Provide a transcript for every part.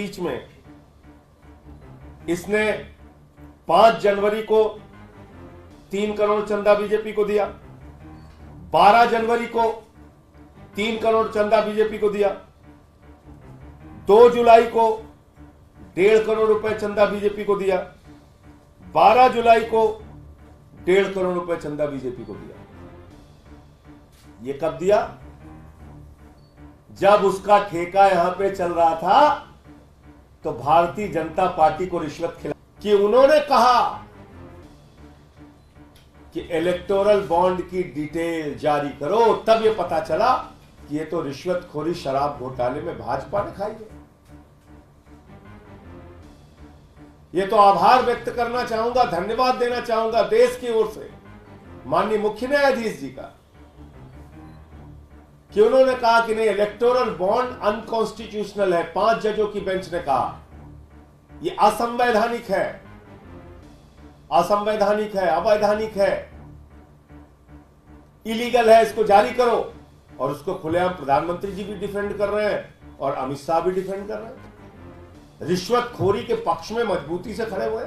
बीच में इसने 5 जनवरी को 3 करोड़ चंदा बीजेपी को दिया, 12 जनवरी को 3 करोड़ चंदा बीजेपी को दिया, 2 जुलाई को 1.5 करोड़ रुपए चंदा बीजेपी को दिया, 12 जुलाई को 1.5 करोड़ रुपए चंदा बीजेपी को दिया। ये कब दिया? जब उसका ठेका यहां पे चल रहा था तो भारतीय जनता पार्टी को रिश्वत खिला कि उन्होंने कहा कि इलेक्टोरल बॉन्ड की डिटेल जारी करो, तब ये पता चला कि ये तो रिश्वतखोरी शराब घोटाले में भाजपा ने खाई है। ये तो आभार व्यक्त करना चाहूंगा, धन्यवाद देना चाहूंगा देश की ओर से माननीय मुख्य न्यायाधीश जी का कि उन्होंने कहा कि नहीं, इलेक्टोरल बॉन्ड अनकॉन्स्टिट्यूशनल है। 5 जजों की बेंच ने कहा यह असंवैधानिक है, असंवैधानिक है, अवैधानिक है, इलीगल है, इसको जारी करो। और उसको खुलेआम प्रधानमंत्री जी भी डिफेंड कर रहे हैं और अमित शाह भी डिफेंड कर रहे हैं, रिश्वतखोरी के पक्ष में मजबूती से खड़े हुए।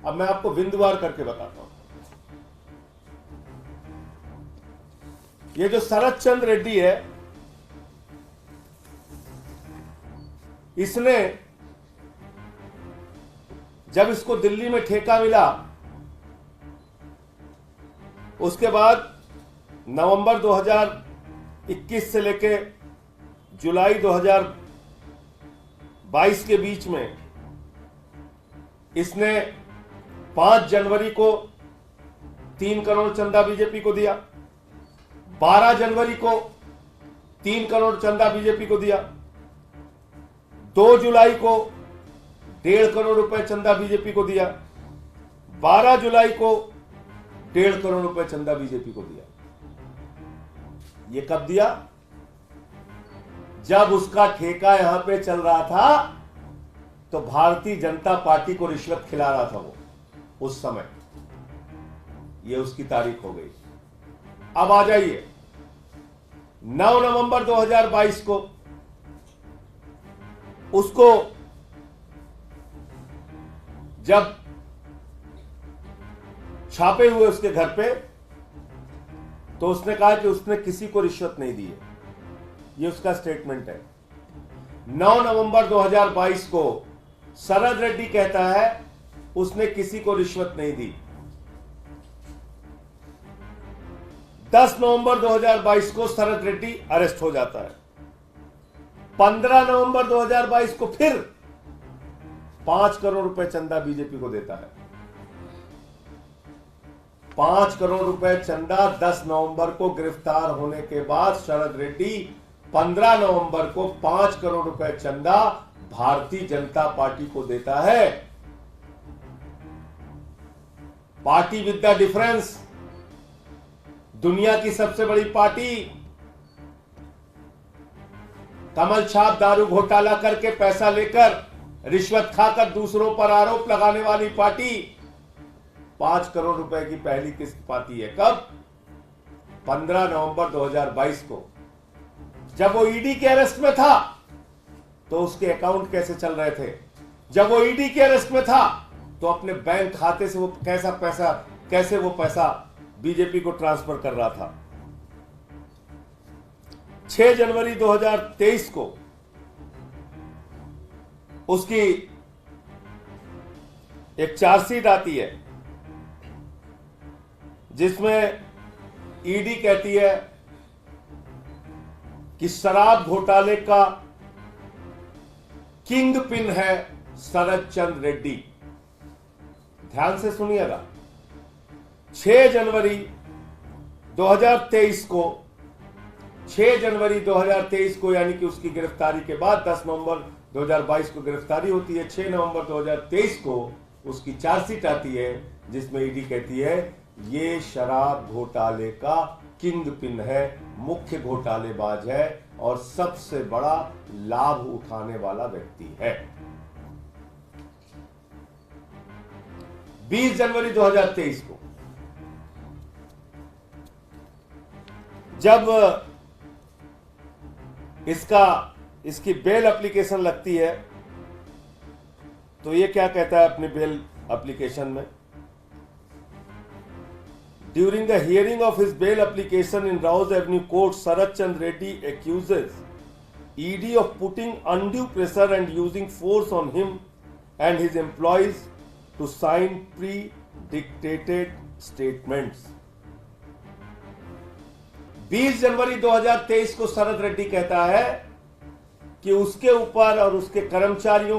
अब मैं आपको बिंदुवार करके बताता हूं। ये जो शरद चंद्र रेड्डी है, इसने जब इसको दिल्ली में ठेका मिला, उसके बाद नवंबर 2021 से लेके जुलाई 2022 के बीच में इसने 5 जनवरी को 3 करोड़ चंदा बीजेपी को दिया, 12 जनवरी को 3 करोड़ चंदा बीजेपी को दिया, 2 जुलाई को 1.5 करोड़ रुपए चंदा बीजेपी को दिया, 12 जुलाई को 1.5 करोड़ रुपए चंदा बीजेपी को दिया। ये कब दिया? जब उसका ठेका यहां पे चल रहा था तो भारतीय जनता पार्टी को रिश्वत खिला रहा था वो उस समय। ये उसकी तारीख हो गई। अब आ जाइए 9 नवंबर 2022 को उसको जब छापे हुए उसके घर पे, तो उसने कहा कि उसने किसी को रिश्वत नहीं दी है। ये उसका स्टेटमेंट है। 9 नवंबर 2022 को शरद रेड्डी कहता है उसने किसी को रिश्वत नहीं दी। 10 नवंबर 2022 को शरद रेड्डी अरेस्ट हो जाता है। 15 नवंबर 2022 को फिर 5 करोड़ रुपए चंदा बीजेपी को देता है। 5 करोड़ रुपए चंदा 10 नवंबर को गिरफ्तार होने के बाद शरद रेड्डी 15 नवंबर को 5 करोड़ रुपए चंदा भारतीय जनता पार्टी को देता है। पार्टी विद द डिफरेंस, दुनिया की सबसे बड़ी पार्टी, कमल छाप दारू घोटाला करके पैसा लेकर रिश्वत खाकर दूसरों पर आरोप लगाने वाली पार्टी 5 करोड़ रुपए की पहली किस्त पाती है। कब? 15 नवंबर 2022 को। जब वो ईडी के अरेस्ट में था तो उसके अकाउंट कैसे चल रहे थे? जब वो ईडी के अरेस्ट में था तो अपने बैंक खाते से वो कैसे वो पैसा बीजेपी को ट्रांसफर कर रहा था। 6 जनवरी 2023 को उसकी एक चार्जशीट आती है जिसमें ईडी कहती है कि शराब घोटाले का किंग पिन है शरद चंद्र रेड्डी। ध्यान से सुनिएगा। 6 जनवरी 2023 को 6 जनवरी 2023 को यानी कि उसकी गिरफ्तारी के बाद 10 नवंबर 2022 को गिरफ्तारी होती है। 6 नवंबर 2023 को उसकी चार्जशीट आती है जिसमें ईडी कहती है ये शराब घोटाले का किंग पिन है, मुख्य घोटालेबाज है और सबसे बड़ा लाभ उठाने वाला व्यक्ति है। 20 जनवरी 2023 को जब इसका इसकी बेल एप्लीकेशन लगती है। तो ये क्या कहता है अपनी बेल एप्लीकेशन में? During the hearing of his bail application in Rouse Avenue court, Sharad Chandra Reddy accuses ED of putting undue pressure and using force on him and his employees to sign pre-dictated statements. 20 जनवरी 2023 को शरद रेड्डी कहता है कि उसके ऊपर और उसके कर्मचारियों